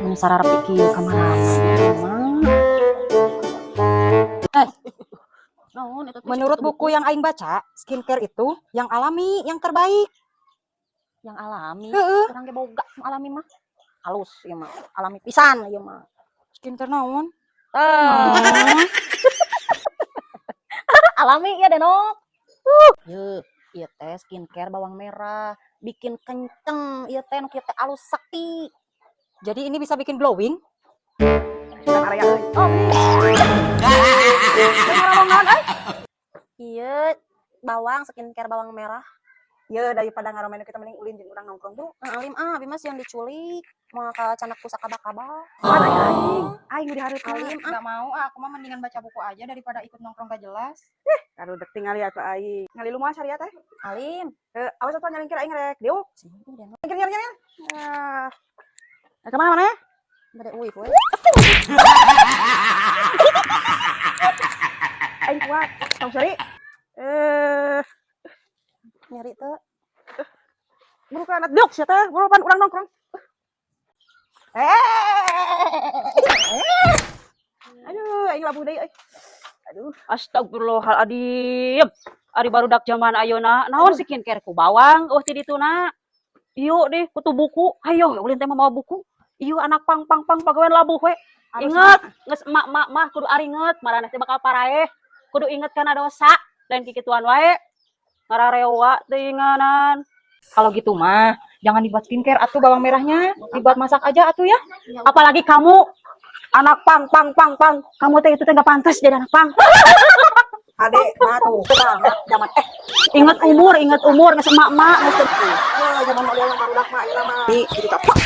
Mana sararap ikieu ka mana? Naon eta teh? Menurut buku yang aing baca, skincare itu yang alami, yang terbaik. Yang alami. Heeh. Urang ge boga nu alami mah. Halus ieu mah. Alami pisan ieu mah. Skincare naon? Alami ya Denok. Yeuh, ieu teh skincare bawang merah, bikin kenceng, ieu teh nu kieu teh alus sakti. Jadi ini bisa bikin glowing? Dan area euy. Oh, ngaramongan euy. Ieu bawang skincare bawang merah. Ya daripada ngaromen kita mending ulin jeung urang nongkrong dulu. Alim abi mah sian diculik, moal ka canak pusaka bakaba. Aing udah hareup Alim enggak mau aku mah mendingan baca buku aja daripada ikut nongkrong gak jelas. Karudek tingali atuh aing. Ngali lumaha saria teh? Alim. Awas atuh nyalingkir aing rek. Diuk. Sini Denok. Nyalingkir. Ke mana? Bade uip we. Aing kuat. Tong sari. Nyari teu. Buru ka anak diuk sia teh. Buru pan urang nongkrong. Aduh, aing labuh deui euy. Aduh. Astagfirullahaladzim. Ari barudak zaman ayeuna naon skincare ku bawang ti dituna. Ieu deh kutu buku. Hayo ulin teh mau buku. Ieu anak pang pagawean labuh we. Inget geus emak mah kudu aringet marana teh bakal paraeh. Kudu inget kana dosa lain kikituan wae. Ngararewa teuinganan. Kalau gitu mah jangan dibuat skincare atuh bawang merahnya, dibuat masak aja atuh ya. Apalagi kamu anak pang. Kamu teh itu teh enggak pantas jadi anak pang. Adek, tuh, banget zaman Ingat umur geus emak geus zaman model yang barudak mah ieu mah. Jadi kapak.